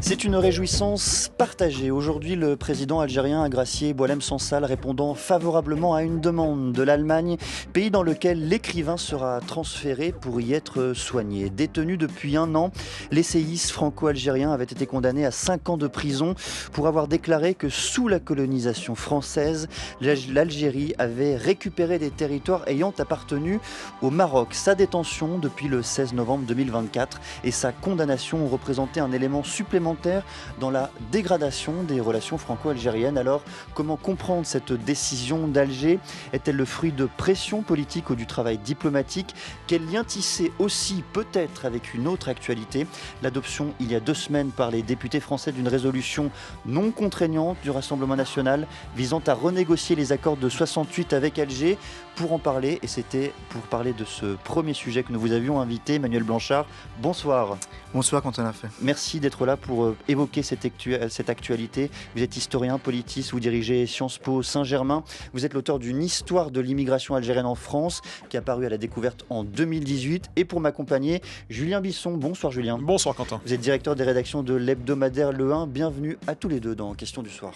C'est une réjouissance partagée. Aujourd'hui, le président algérien a gracié Boualem Sansal, répondant favorablement à une demande de l'Allemagne, pays dans lequel l'écrivain sera transféré pour y être soigné. Détenu depuis 1 an, l'essayiste franco-algérien avait été condamné à 5 ans de prison pour avoir déclaré que sous la colonisation française, l'Algérie avait récupéré des territoires ayant appartenu au Maroc. Sa détention depuis le 16 novembre 2024 et sa condamnation ont représenté un élément supplémentaire dans la dégradation des relations franco-algériennes. Alors, comment comprendre cette décision d'Alger ? Est-elle le fruit de pression politique ou du travail diplomatique ? Quel lien tisser aussi peut-être avec une autre actualité ? L'adoption il y a 2 semaines par les députés français d'une résolution non contraignante du Rassemblement national visant à renégocier les accords de 68 avec Alger. Pour en parler, et c'était pour parler de ce premier sujet que nous vous avions invité, Emmanuel Blanchard. Bonsoir. Bonsoir Quentin Lafay. Merci d'être là pour évoquer cette actualité. Vous êtes historien, politiste, vous dirigez Sciences Po Saint-Germain. Vous êtes l'auteur d'une histoire de l'immigration algérienne en France qui a paru à la Découverte en 2018. Et pour m'accompagner, Julien Bisson. Bonsoir Julien. Bonsoir Quentin. Vous êtes directeur des rédactions de l'hebdomadaire Le 1. Bienvenue à tous les deux dans Question du soir.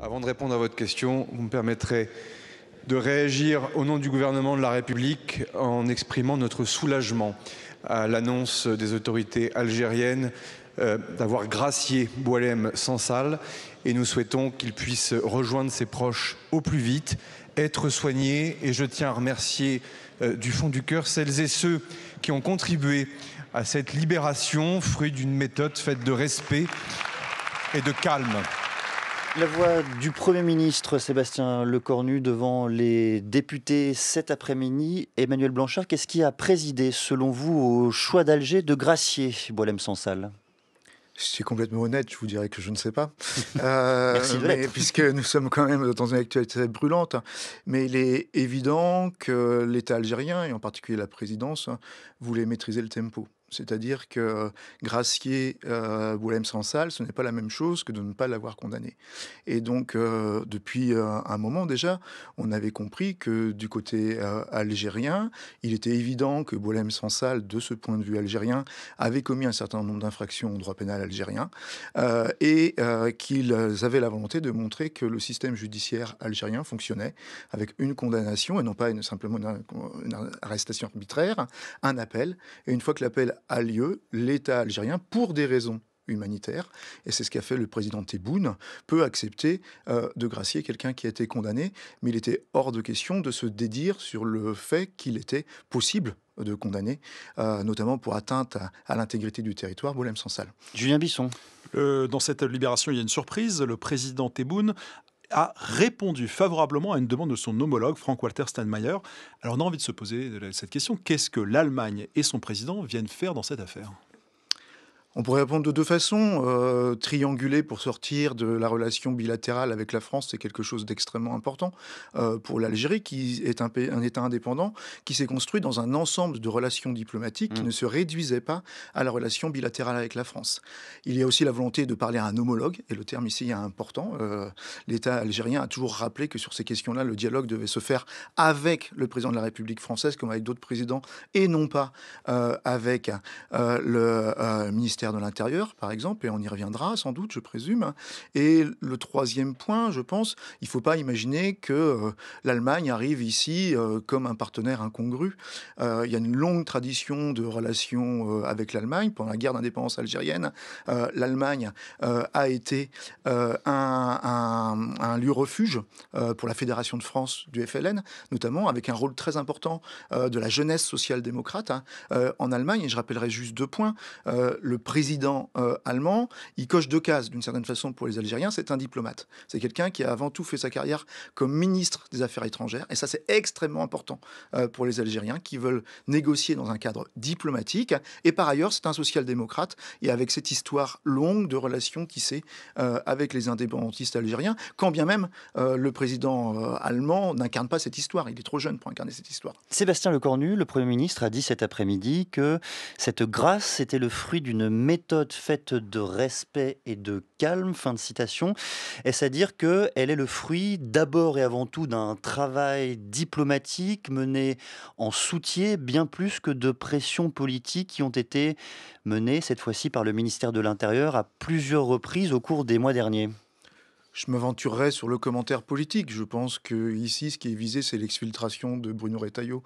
Avant de répondre à votre question, vous me permettrez de réagir au nom du gouvernement de la République en exprimant notre soulagement à l'annonce des autorités algériennes d'avoir gracié Boualem Sansal, et nous souhaitons qu'il puisse rejoindre ses proches au plus vite, être soigné. Et je tiens à remercier du fond du cœur celles et ceux qui ont contribué à cette libération, fruit d'une méthode faite de respect et de calme. La voix du Premier ministre Sébastien Lecornu devant les députés cet après-midi. Emmanuel Blanchard, qu'est-ce qui a présidé, selon vous, au choix d'Alger de gracier Boualem Sansal ? Si c'est complètement honnête, je vous dirais que je ne sais pas. Merci de l'être. Puisque nous sommes quand même dans une actualité brûlante. Mais il est évident que l'État algérien, et en particulier la présidence, voulait maîtriser le tempo. C'est-à-dire que gracier Boualem Sansal, ce n'est pas la même chose que de ne pas l'avoir condamné. Et donc, depuis un moment déjà, on avait compris que du côté algérien, il était évident que Boualem Sansal, de ce point de vue algérien, avait commis un certain nombre d'infractions au droit pénal algérien et qu'ils avaient la volonté de montrer que le système judiciaire algérien fonctionnait avec une condamnation et non pas simplement une arrestation arbitraire, un appel. Et une fois que l'appel a lieu, l'État algérien, pour des raisons humanitaires, et c'est ce qu'a fait le président Tebboune, peut accepter de gracier quelqu'un qui a été condamné, mais il était hors de question de se dédire sur le fait qu'il était possible de condamner, notamment pour atteinte à l'intégrité du territoire, Boualem Sansal. Julien Bisson. Dans cette libération, il y a une surprise. Le président Tebboune a répondu favorablement à une demande de son homologue, Frank-Walter Steinmeier. Alors on a envie de se poser cette question. Qu'est-ce que l'Allemagne et son président viennent faire dans cette affaire ? On pourrait répondre de 2 façons. Trianguler pour sortir de la relation bilatérale avec la France, c'est quelque chose d'extrêmement important pour l'Algérie, qui est un État indépendant, qui s'est construit dans un ensemble de relations diplomatiques qui ne se réduisaient pas à la relation bilatérale avec la France. Il y a aussi la volonté de parler à un homologue, et le terme ici est important. L'État algérien a toujours rappelé que sur ces questions-là, le dialogue devait se faire avec le président de la République française, comme avec d'autres présidents, et non pas avec le ministère de l'Intérieur, par exemple, et on y reviendra sans doute, je présume. Et le 3e point, je pense, il ne faut pas imaginer que l'Allemagne arrive ici comme un partenaire incongru. Il y a une longue tradition de relations avec l'Allemagne. Pendant la guerre d'indépendance algérienne, l'Allemagne a été un lieu refuge pour la Fédération de France du FLN, notamment avec un rôle très important de la jeunesse social-démocrate en Allemagne. Et je rappellerai juste 2 points. Le président allemand, il coche 2 cases d'une certaine façon pour les Algériens, c'est un diplomate. C'est quelqu'un qui a avant tout fait sa carrière comme ministre des Affaires étrangères, et ça c'est extrêmement important pour les Algériens qui veulent négocier dans un cadre diplomatique. Et par ailleurs, c'est un social-démocrate, et avec cette histoire longue de relations tissées avec les indépendantistes algériens, quand bien même le président allemand n'incarne pas cette histoire, il est trop jeune pour incarner cette histoire. Sébastien Lecornu, le Premier ministre, a dit cet après-midi que cette grâce était le fruit d'une méthode faite de respect et de calme. Fin de citation. Est-ce à dire qu'elle est le fruit d'abord et avant tout d'un travail diplomatique mené en soutien bien plus que de pressions politiques qui ont été menées cette fois-ci par le ministère de l'Intérieur à plusieurs reprises au cours des mois derniers? Je m'aventurerai sur le commentaire politique. Je pense que ici, ce qui est visé, c'est l'exfiltration de Bruno Retailleau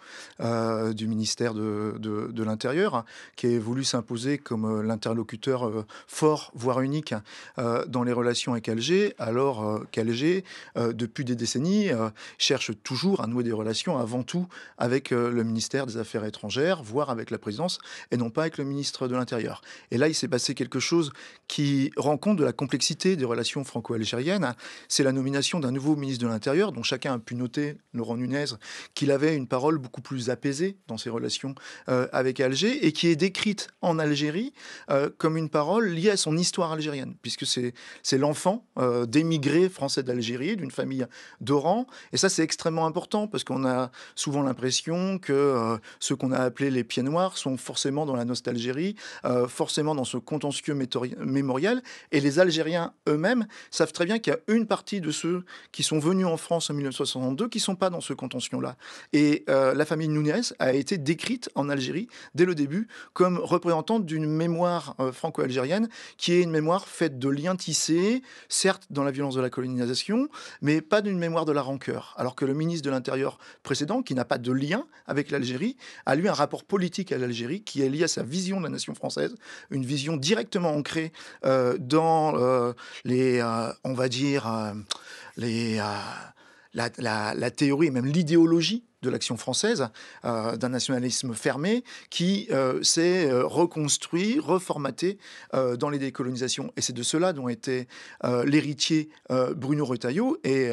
du ministère de l'Intérieur, hein, qui a voulu s'imposer comme l'interlocuteur fort, voire unique, dans les relations avec Alger, alors qu'Alger, depuis des décennies, cherche toujours à nouer des relations avant tout avec le ministère des Affaires étrangères, voire avec la présidence, et non pas avec le ministre de l'Intérieur. Et là, il s'est passé quelque chose qui rend compte de la complexité des relations franco-algériennes. C'est la nomination d'un nouveau ministre de l'Intérieur, dont chacun a pu noter, Laurent Nunez, qu'il avait une parole beaucoup plus apaisée dans ses relations avec Alger, et qui est décrite en Algérie comme une parole liée à son histoire algérienne, puisque c'est l'enfant d'émigrés français d'Algérie, d'une famille d'Oran. Et ça, c'est extrêmement important, parce qu'on a souvent l'impression que ceux qu'on a appelés les pieds noirs sont forcément dans la nostalgie, forcément dans ce contentieux mémorial. Et les Algériens eux-mêmes savent très bien qu'il y a une partie de ceux qui sont venus en France en 1962 qui ne sont pas dans ce contention-là. Et la famille Nunez a été décrite en Algérie, dès le début, comme représentante d'une mémoire franco-algérienne, qui est une mémoire faite de liens tissés, certes dans la violence de la colonisation, mais pas d'une mémoire de la rancœur. Alors que le ministre de l'Intérieur précédent, qui n'a pas de lien avec l'Algérie, a lui un rapport politique à l'Algérie qui est lié à sa vision de la nation française, une vision directement ancrée dans on va dire, la théorie et même l'idéologie de l'action française, d'un nationalisme fermé qui s'est reconstruit, reformaté dans les décolonisations. Et c'est de cela dont était l'héritier Bruno Retailleau. Et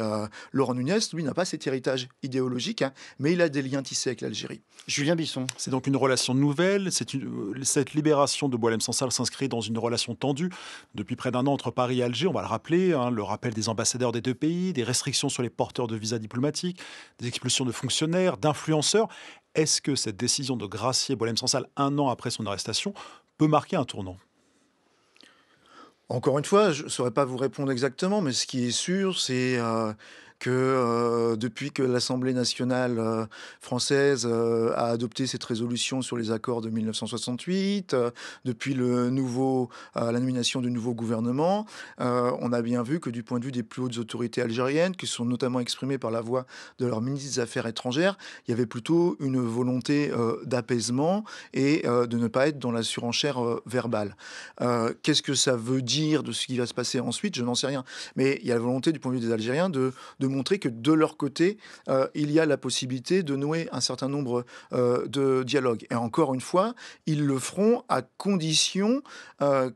Laurent Nunez, lui, n'a pas cet héritage idéologique, hein, mais il a des liens tissés avec l'Algérie. Julien Bisson. C'est donc une relation nouvelle. Cette libération de Boualem Sansal s'inscrit dans une relation tendue depuis près d'un an entre Paris et Alger. On va le rappeler, hein, le rappel des ambassadeurs des deux pays, des restrictions sur les porteurs de visas diplomatiques, des expulsions de fonctionnaires, d'influenceurs. Est-ce que cette décision de gracier Boualem Sansal un an après son arrestation peut marquer un tournant ? Encore une fois, je ne saurais pas vous répondre exactement, mais ce qui est sûr, c'est que depuis que l'Assemblée nationale française a adopté cette résolution sur les accords de 1968, depuis la nomination du nouveau gouvernement, on a bien vu que du point de vue des plus hautes autorités algériennes, qui sont notamment exprimées par la voix de leur ministre des Affaires étrangères, il y avait plutôt une volonté d'apaisement et de ne pas être dans la surenchère verbale. Qu'est-ce que ça veut dire de ce qui va se passer ensuite ? Je n'en sais rien. Mais il y a la volonté du point de vue des Algériens de montrer que de leur côté, il y a la possibilité de nouer un certain nombre de dialogues. Et encore une fois, ils le feront à condition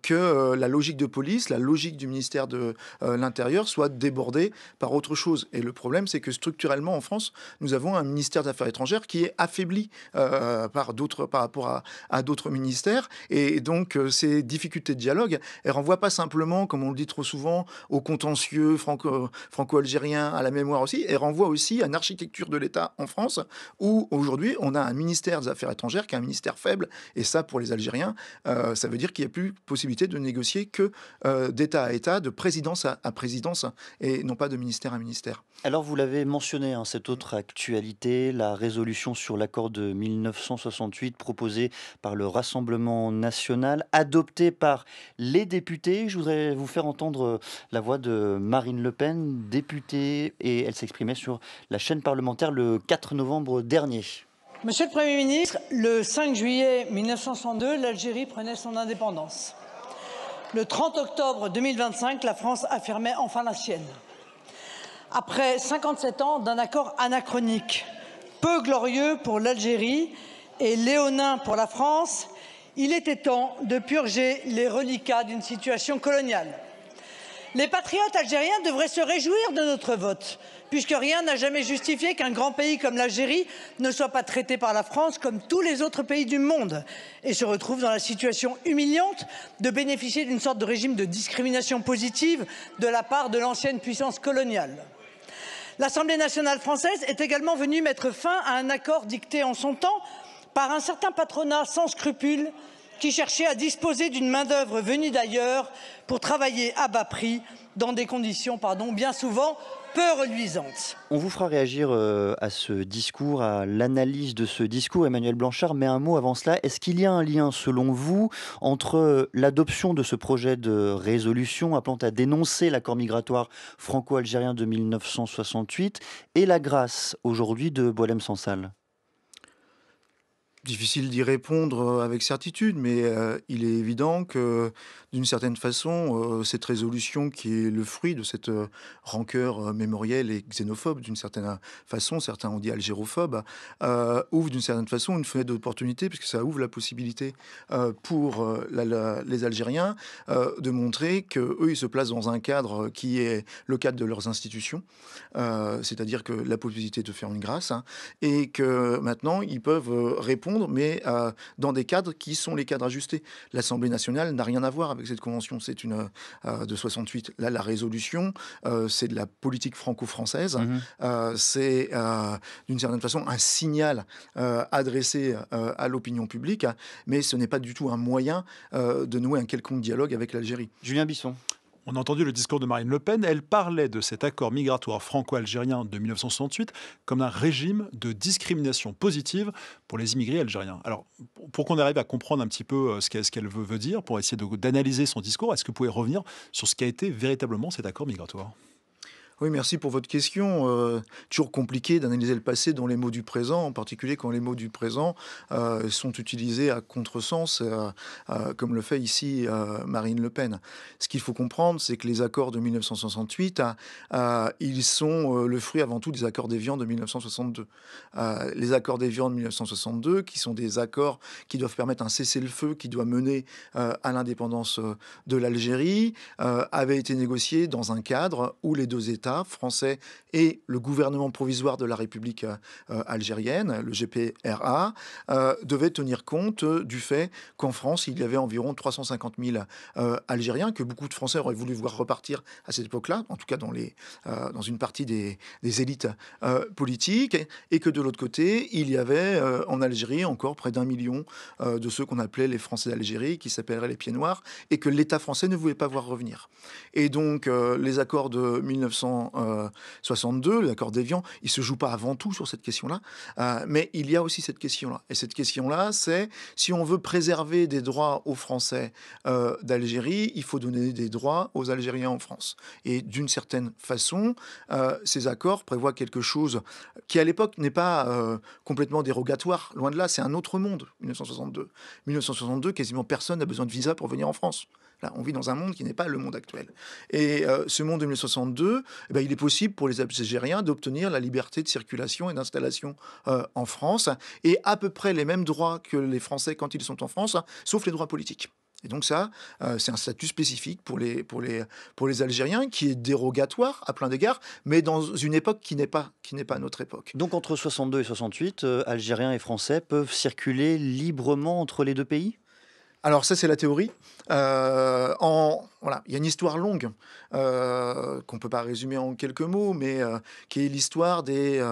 que la logique de police, la logique du ministère de l'Intérieur soit débordée par autre chose. Et le problème, c'est que structurellement, en France, nous avons un ministère des Affaires étrangères qui est affaibli par rapport à d'autres ministères. Et donc, ces difficultés de dialogue, elles ne renvoient pas simplement, comme on le dit trop souvent, au contentieux franco-algérien, à la mémoire aussi, et renvoie aussi à une architecture de l'État en France, où aujourd'hui, on a un ministère des Affaires étrangères qui est un ministère faible, et ça, pour les Algériens, ça veut dire qu'il n'y a plus possibilité de négocier que d'État à État, de présidence à présidence, et non pas de ministère à ministère. Alors, vous l'avez mentionné, hein, cette autre actualité, la résolution sur l'accord de 1968 proposée par le Rassemblement national, adoptée par les députés. Je voudrais vous faire entendre la voix de Marine Le Pen, députée, et elle s'exprimait sur la chaîne parlementaire le 4 novembre dernier. Monsieur le Premier ministre, le 5 juillet 1962, l'Algérie prenait son indépendance. Le 30 octobre 2025, la France affirmait enfin la sienne. Après 57 ans d'un accord anachronique, peu glorieux pour l'Algérie et léonin pour la France, il était temps de purger les reliquats d'une situation coloniale. Les patriotes algériens devraient se réjouir de notre vote, puisque rien n'a jamais justifié qu'un grand pays comme l'Algérie ne soit pas traité par la France comme tous les autres pays du monde et se retrouve dans la situation humiliante de bénéficier d'une sorte de régime de discrimination positive de la part de l'ancienne puissance coloniale. L'Assemblée nationale française est également venue mettre fin à un accord dicté en son temps par un certain patronat sans scrupules qui cherchaient à disposer d'une main-d'œuvre venue d'ailleurs pour travailler à bas prix dans des conditions bien souvent peu reluisantes. On vous fera réagir à ce discours, à l'analyse de ce discours, Emmanuel Blanchard, mais un mot avant cela. Est-ce qu'il y a un lien, selon vous, entre l'adoption de ce projet de résolution appelant à dénoncer l'accord migratoire franco-algérien de 1968 et la grâce aujourd'hui de Boualem Sansal ? Difficile d'y répondre avec certitude, mais il est évident que, d'une certaine façon, cette résolution qui est le fruit de cette rancœur mémorielle et xénophobe, d'une certaine façon, certains ont dit algérophobe, ouvre d'une certaine façon une fenêtre d'opportunité, puisque ça ouvre la possibilité pour les Algériens de montrer qu'eux, ils se placent dans un cadre qui est le cadre de leurs institutions, c'est-à-dire que la possibilité de faire une grâce, et que maintenant, ils peuvent répondre, mais dans des cadres qui sont les cadres ajustés. L'Assemblée nationale n'a rien à voir avec cette convention. C'est une de 68. Là, la résolution, c'est de la politique franco-française. C'est d'une certaine façon un signal adressé à l'opinion publique, mais ce n'est pas du tout un moyen de nouer un quelconque dialogue avec l'Algérie. Julien Bisson. On a entendu le discours de Marine Le Pen. Elle parlait de cet accord migratoire franco-algérien de 1968 comme un régime de discrimination positive pour les immigrés algériens. Alors, pour qu'on arrive à comprendre un petit peu ce qu'elle veut dire, pour essayer d'analyser son discours, est-ce que vous pouvez revenir sur ce qu'a été véritablement cet accord migratoire ? Oui, merci pour votre question. Toujours compliqué d'analyser le passé dans les mots du présent, en particulier quand les mots du présent sont utilisés à contresens, comme le fait ici Marine Le Pen. Ce qu'il faut comprendre, c'est que les accords de 1968, ils sont le fruit avant tout des accords d'Évian de 1962. Les accords d'Évian de 1962, qui sont des accords qui doivent permettre un cessez-le-feu qui doit mener à l'indépendance de l'Algérie, avaient été négociés dans un cadre où les deux États français et le gouvernement provisoire de la République algérienne, le GPRA, devaient tenir compte du fait qu'en France, il y avait environ 350 000 Algériens, que beaucoup de Français auraient voulu voir repartir à cette époque-là, en tout cas dans une partie des élites politiques, et que de l'autre côté, il y avait en Algérie encore près d'1 million de ceux qu'on appelait les Français d'Algérie, qui s'appelleraient les Pieds Noirs, et que l'État français ne voulait pas voir revenir. Et donc, les accords de 1962, l'accord d'Évian, il ne se joue pas avant tout sur cette question-là, mais il y a aussi cette question-là. Et cette question-là, c'est si on veut préserver des droits aux Français d'Algérie, il faut donner des droits aux Algériens en France. Et d'une certaine façon, ces accords prévoient quelque chose qui, à l'époque, n'est pas complètement dérogatoire. Loin de là, c'est un autre monde, 1962. 1962, quasiment personne n'a besoin de visa pour venir en France. Là, on vit dans un monde qui n'est pas le monde actuel. Et ce monde de 1962, il est possible pour les Algériens d'obtenir la liberté de circulation et d'installation en France, et à peu près les mêmes droits que les Français quand ils sont en France, sauf les droits politiques. Et donc ça, c'est un statut spécifique pour les Algériens qui est dérogatoire à plein d'égards, mais dans une époque qui n'est pas notre époque. Donc entre 62 et 68, Algériens et Français peuvent circuler librement entre les deux pays ? Alors ça, c'est la théorie. Voilà, il y a une histoire longue qu'on ne peut pas résumer en quelques mots, mais qui est l'histoire des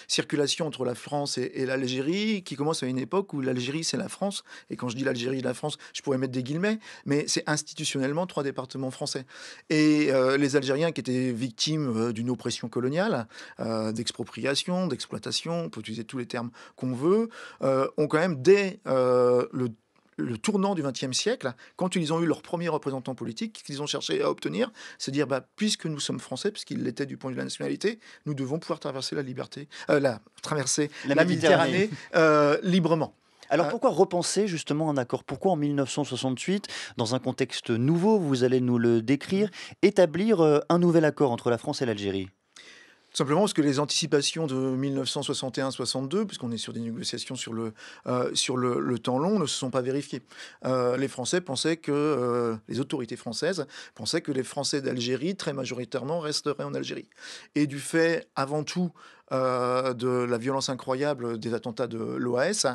circulations entre la France et l'Algérie, qui commence à une époque où l'Algérie, c'est la France. Et quand je dis l'Algérie et la France, je pourrais mettre des guillemets, mais c'est institutionnellement 3 départements français. Et les Algériens qui étaient victimes d'une oppression coloniale, d'expropriation, d'exploitation, on peut utiliser tous les termes qu'on veut, ont quand même, dès le tournant du XXe siècle, quand ils ont eu leur premier représentant politique, qu'ils ont cherché à obtenir, c'est dire, puisque nous sommes français, puisqu'ils l'étaient du point de vue de la nationalité, nous devons pouvoir traverser la Méditerranée librement. Alors pourquoi repenser justement un accord ? Pourquoi en 1968, dans un contexte nouveau, vous allez nous le décrire, établir un nouvel accord entre la France et l'Algérie ? Simplement parce que les anticipations de 1961-62, puisqu'on est sur des négociations sur le temps long, ne se sont pas vérifiées. Les Français pensaient que, les autorités françaises pensaient que les Français d'Algérie, très majoritairement, resteraient en Algérie. Et du fait, avant tout, de la violence incroyable des attentats de l'OAS,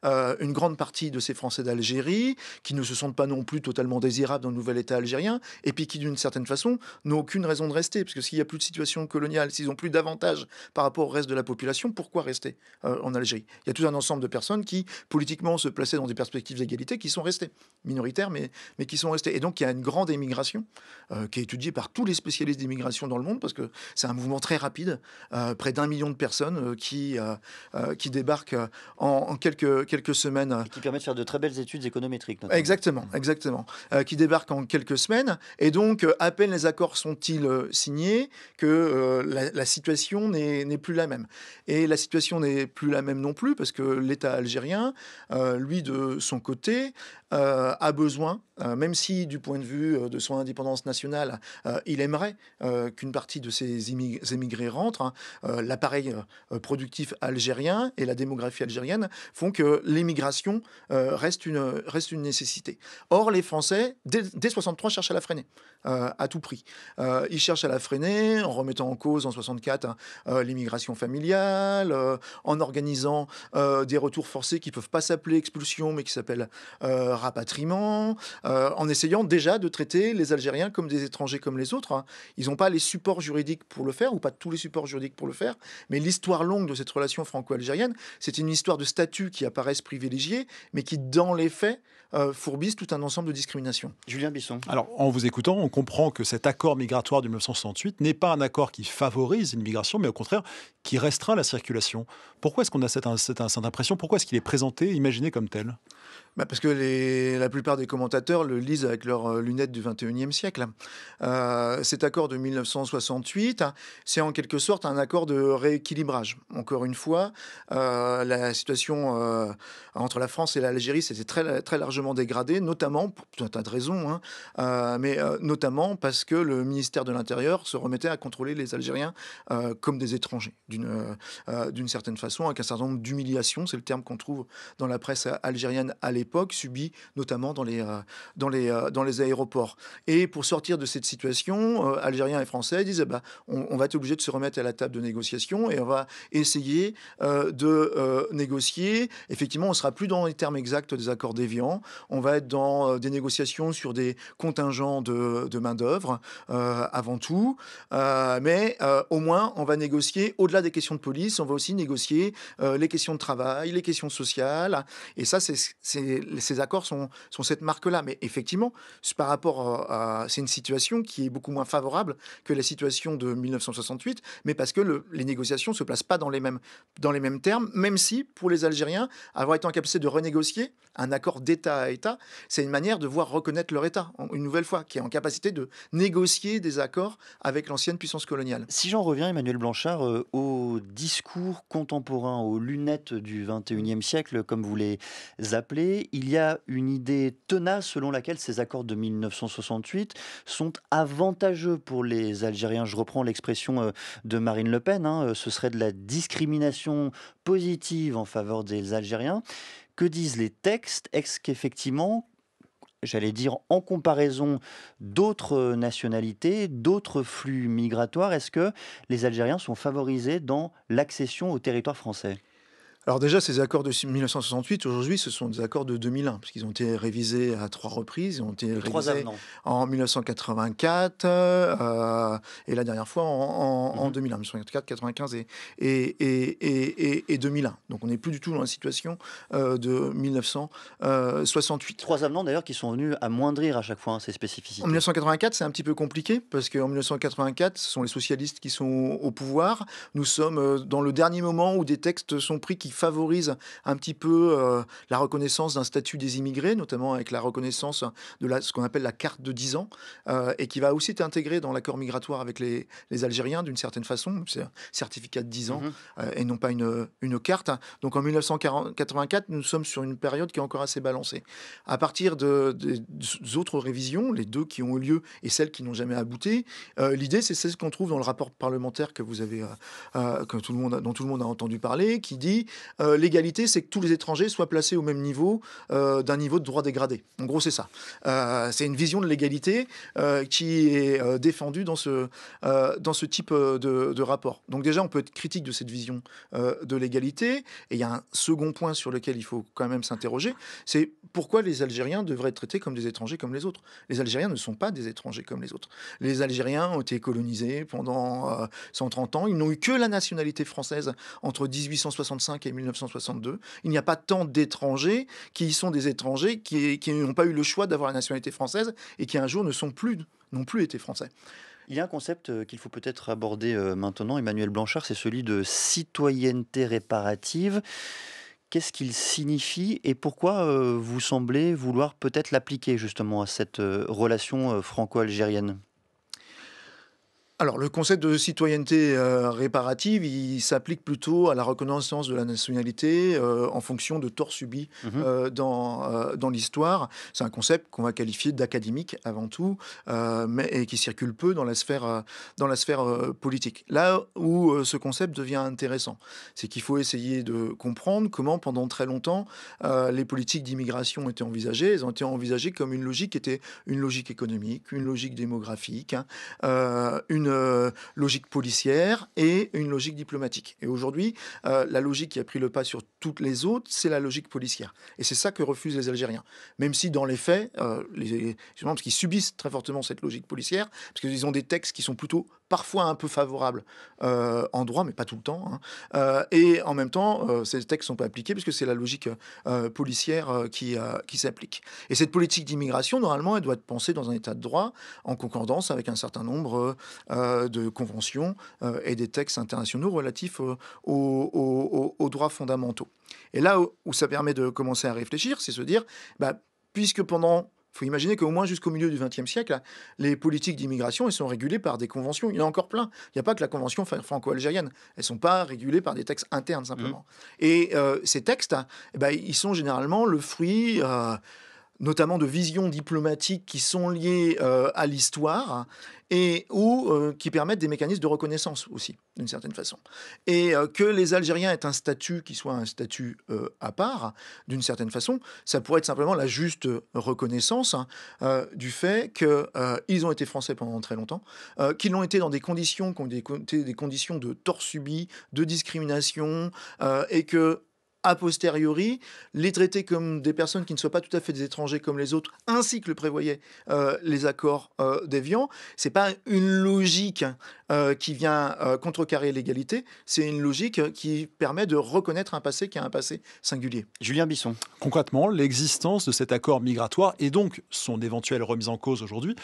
une grande partie de ces Français d'Algérie, qui ne se sentent pas non plus totalement désirables dans le nouvel État algérien, et puis qui, d'une certaine façon, n'ont aucune raison de rester, parce que s'il n'y a plus de situation coloniale, s'ils n'ont plus d'avantages par rapport au reste de la population, pourquoi rester en Algérie? Il y a tout un ensemble de personnes qui, politiquement, se plaçaient dans des perspectives d'égalité, qui sont restées, minoritaires, mais qui sont restées. Et donc, il y a une grande émigration, qui est étudiée par tous les spécialistes d'immigration dans le monde, parce que c'est un mouvement très rapide, près d'1 million de personnes qui débarquent en quelques semaines. Et qui permet de faire de très belles études économétriques, notamment. Exactement. Qui débarquent en quelques semaines. Et donc, à peine les accords sont-ils signés que la situation n'est plus la même. Et la situation n'est plus la même non plus, parce que l'État algérien, lui, de son côté, a besoin, même si du point de vue de son indépendance nationale, il aimerait qu'une partie de ces émigrés rentrent, l'appareil productif algérien et la démographie algérienne font que l'émigration reste une nécessité. Or, les Français, dès 63, cherchent à la freiner, à tout prix. Ils cherchent à la freiner en remettant en cause, en 64, l'immigration familiale, en organisant des retours forcés qui ne peuvent pas s'appeler expulsion, mais qui s'appellent rapatriement, en essayant déjà de traiter les Algériens comme des étrangers comme les autres. Ils n'ont pas les supports juridiques pour le faire, ou pas tous les supports juridiques pour le faire, mais l'histoire longue de cette relation franco-algérienne, c'est une histoire de statuts qui apparaissent privilégiés, mais qui, dans les faits, fourbissent tout un ensemble de discriminations. Julien Bisson. Alors, en vous écoutant, on comprend que cet accord migratoire de 1968 n'est pas un accord qui favorise l'immigration, mais au contraire, qui restreint la circulation. Pourquoi est-ce qu'on a cette impression? Pourquoi est-ce qu'il est présenté, imaginé comme tel? Parce que la plupart des commentateurs le lisent avec leurs lunettes du 21e siècle. Cet accord de 1968, c'est en quelque sorte un accord de rééquilibrage. Encore une fois, la situation entre la France et l'Algérie s'était très, très largement dégradée, notamment, pour tout un tas de raisons, mais notamment parce que le ministère de l'Intérieur se remettait à contrôler les Algériens comme des étrangers, d'une certaine façon, avec un certain nombre d'humiliations, c'est le terme qu'on trouve dans la presse algérienne à l'époque, subi notamment dans les aéroports. Et pour sortir de cette situation, Algériens et Français disent on va être obligé de se remettre à la table de négociation et on va essayer de négocier. Effectivement, on ne sera plus dans les termes exacts des accords d'Évian. On va être dans des négociations sur des contingents de main-d'œuvre avant tout. Mais au moins, on va négocier au-delà des questions de police. On va aussi négocier les questions de travail, les questions sociales. Et ça, ces accords sont cette marque-là. Mais effectivement, par rapport c'est une situation qui est beaucoup moins favorable que la situation de 1968, mais parce que les négociations ne se placent pas dans les mêmes termes, même si, pour les Algériens, avoir été en capacité de renégocier un accord d'État à État, c'est une manière de voir reconnaître leur État, une nouvelle fois, qui est en capacité de négocier des accords avec l'ancienne puissance coloniale. Si j'en reviens, Emmanuel Blanchard, au discours contemporain, aux lunettes du 21e siècle, comme vous les appelez, il y a une idée tenace selon laquelle ces accords de 1968 sont avantageux pour les Algériens. Je reprends l'expression de Marine Le Pen, ce serait de la discrimination positive en faveur des Algériens. Que disent les textes? Est-ce qu'effectivement, j'allais dire, en comparaison d'autres nationalités, d'autres flux migratoires, est-ce que les Algériens sont favorisés dans l'accession au territoire français? Alors déjà, ces accords de 1968, aujourd'hui, ce sont des accords de 2001, parce qu'ils ont été révisés à 3 reprises. Ils ont été révisés en 1984 et la dernière fois en 2001, 1984, 95 et 2001. Donc on n'est plus du tout dans la situation de 1968. 3 avenants d'ailleurs qui sont venus amoindrir à chaque fois ces spécificités. En 1984, c'est un petit peu compliqué, parce qu'en 1984, ce sont les socialistes qui sont au pouvoir. Nous sommes dans le dernier moment où des textes sont pris qui favorise un petit peu la reconnaissance d'un statut des immigrés, notamment avec la reconnaissance de ce qu'on appelle la carte de 10 ans, et qui va aussi être intégrée dans l'accord migratoire avec les Algériens d'une certaine façon. C'est un certificat de 10 ans et non pas une carte. Donc en 1984, nous sommes sur une période qui est encore assez balancée. À partir des autres révisions, les 2 qui ont eu lieu et celles qui n'ont jamais abouti, l'idée c'est ce qu'on trouve dans le rapport parlementaire que vous avez, dont tout le monde a entendu parler, qui dit L'égalité, c'est que tous les étrangers soient placés au même niveau d'un niveau de droit dégradé. En gros, c'est ça. C'est une vision de l'égalité qui est défendue dans ce type de rapport. Donc déjà, on peut être critique de cette vision de l'égalité. Et il y a un second point sur lequel il faut quand même s'interroger, c'est pourquoi les Algériens devraient être traités comme des étrangers comme les autres. Les Algériens ne sont pas des étrangers comme les autres. Les Algériens ont été colonisés pendant 130 ans. Ils n'ont eu que la nationalité française entre 1865 et 1962. Il n'y a pas tant d'étrangers qui sont des étrangers qui n'ont pas eu le choix d'avoir la nationalité française et qui un jour n'ont plus été français. Il y a un concept qu'il faut peut-être aborder maintenant, Emmanuel Blanchard, c'est celui de citoyenneté réparative. Qu'est-ce qu'il signifie et pourquoi vous semblez vouloir peut-être l'appliquer justement à cette relation franco-algérienne ? Alors, le concept de citoyenneté réparative, il s'applique plutôt à la reconnaissance de la nationalité en fonction de torts subis dans l'histoire. C'est un concept qu'on va qualifier d'académique avant tout, et qui circule peu dans la sphère politique. Là où ce concept devient intéressant, c'est qu'il faut essayer de comprendre comment, pendant très longtemps, les politiques d'immigration étaient envisagées. Elles ont été envisagées comme une logique qui était une logique économique, une logique démographique, une logique policière et une logique diplomatique. Et aujourd'hui, la logique qui a pris le pas sur toutes les autres, c'est la logique policière. Et c'est ça que refusent les Algériens. Même si dans les faits, justement parce qu'ils subissent très fortement cette logique policière, parce qu'ils ont des textes qui sont plutôt parfois un peu favorables en droit, mais pas tout le temps. Et en même temps, ces textes ne sont pas appliqués parce que c'est la logique policière qui s'applique. Et cette politique d'immigration, normalement, elle doit être pensée dans un état de droit en concordance avec un certain nombre de conventions et des textes internationaux relatifs aux droits fondamentaux. Et là où ça permet de commencer à réfléchir, c'est se dire, puisque il faut imaginer qu'au moins jusqu'au milieu du XXe siècle, les politiques d'immigration, elles sont régulées par des conventions. Il y en a encore plein. Il n'y a pas que la convention franco-algérienne. Elles ne sont pas régulées par des textes internes, simplement. Et ces textes, ils sont généralement le fruit notamment de visions diplomatiques qui sont liées à l'histoire et qui permettent des mécanismes de reconnaissance aussi, d'une certaine façon. Et que les Algériens aient un statut qui soit un statut à part, d'une certaine façon, ça pourrait être simplement la juste reconnaissance du fait qu'ils ont été français pendant très longtemps, qu'ils l'ont été dans des conditions qui ont été des conditions de tort subi, de discrimination, et que a posteriori, les traiter comme des personnes qui ne soient pas tout à fait des étrangers comme les autres, ainsi que le prévoyaient les accords d'Évian, c'est pas une logique qui vient contrecarrer l'égalité, c'est une logique qui permet de reconnaître un passé qui a un passé singulier. Julien Bisson. Concrètement, l'existence de cet accord migratoire et donc son éventuelle remise en cause aujourd'hui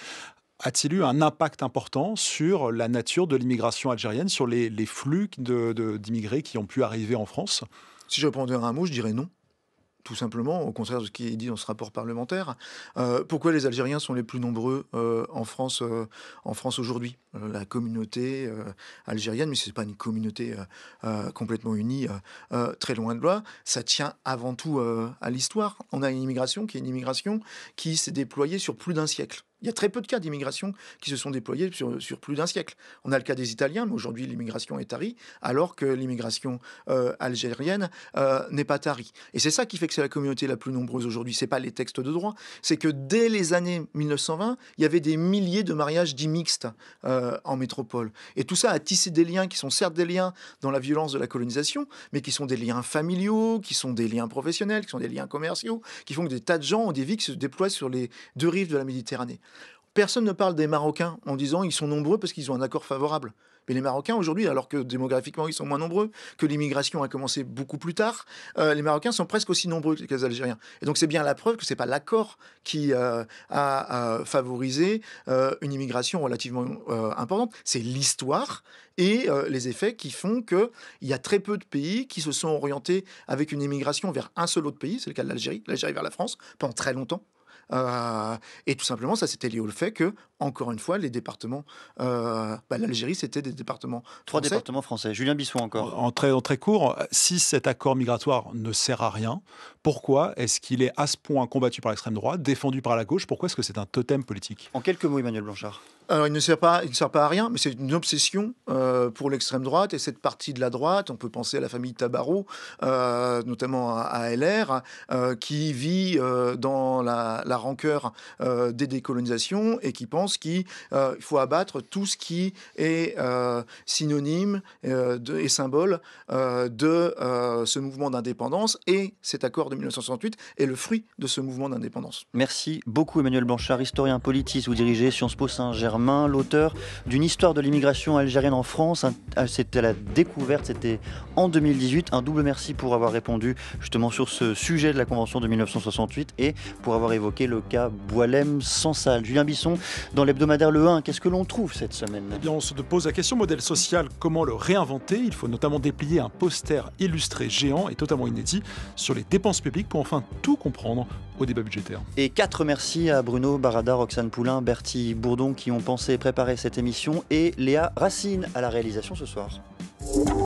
a-t-il eu un impact important sur la nature de l'immigration algérienne, sur les flux d'immigrés qui ont pu arriver en France ? Si je répondais un mot, je dirais non. Tout simplement, au contraire de ce qui est dit dans ce rapport parlementaire. Pourquoi les Algériens sont les plus nombreux en France aujourd'hui ? La communauté algérienne, mais ce n'est pas une communauté complètement unie, très loin de là, ça tient avant tout à l'histoire. On a une immigration qui s'est déployée sur plus d'un siècle. Il y a très peu de cas d'immigration qui se sont déployés sur plus d'un siècle. On a le cas des Italiens, mais aujourd'hui l'immigration est tarie, alors que l'immigration algérienne n'est pas tarie. Et c'est ça qui fait que c'est la communauté la plus nombreuse aujourd'hui. C'est pas les textes de droit, c'est que dès les années 1920, il y avait des milliers de mariages dits mixtes en métropole. Et tout ça a tissé des liens qui sont certes des liens dans la violence de la colonisation, mais qui sont des liens familiaux, qui sont des liens professionnels, qui sont des liens commerciaux, qui font que des tas de gens ont des vies qui se déploient sur les deux rives de la Méditerranée. Personne ne parle des Marocains en disant ils sont nombreux parce qu'ils ont un accord favorable. Mais les Marocains aujourd'hui, alors que démographiquement ils sont moins nombreux, que l'immigration a commencé beaucoup plus tard, les Marocains sont presque aussi nombreux que les Algériens. Et donc c'est bien la preuve que c'est pas l'accord qui a favorisé une immigration relativement importante, c'est l'histoire et les effets qui font qu'il y a très peu de pays qui se sont orientés avec une immigration vers un seul autre pays, c'est le cas de l'Algérie vers la France, pendant très longtemps. Et tout simplement, ça c'était lié au fait que, encore une fois, les départements, l'Algérie c'était des départements français. 3 départements français. Julien Bisson encore. En très court, si cet accord migratoire ne sert à rien, pourquoi est-ce qu'il est à ce point combattu par l'extrême droite, défendu par la gauche ? Pourquoi est-ce que c'est un totem politique ? En quelques mots, Emmanuel Blanchard. Alors, il ne sert pas à rien, mais c'est une obsession pour l'extrême droite et cette partie de la droite. On peut penser à la famille Tabarot, notamment à LR, qui vit dans la rancœur des décolonisations et qui pense qu'il faut abattre tout ce qui est synonyme et symbole de ce mouvement d'indépendance. Et cet accord de 1968 est le fruit de ce mouvement d'indépendance. Merci beaucoup Emmanuel Blanchard, historien politique. Vous dirigez Sciences Po Saint-Germain, l'auteur d'une histoire de l'immigration algérienne en France. C'était la découverte, c'était en 2018. Un double merci pour avoir répondu justement sur ce sujet de la Convention de 1968 et pour avoir évoqué le cas Boualem-Sansal. Julien Bisson, dans l'hebdomadaire Le 1, qu'est-ce que l'on trouve cette semaine ? Eh bien, on se pose la question, modèle social, comment le réinventer ? Il faut notamment déplier un poster illustré géant et totalement inédit sur les dépenses publiques pour enfin tout comprendre au débat budgétaire. Et 4 merci à Bruno Barada, Roxane Poulain, Bertie Bourdon qui ont pensé et préparé cette émission et Léa Racine à la réalisation ce soir.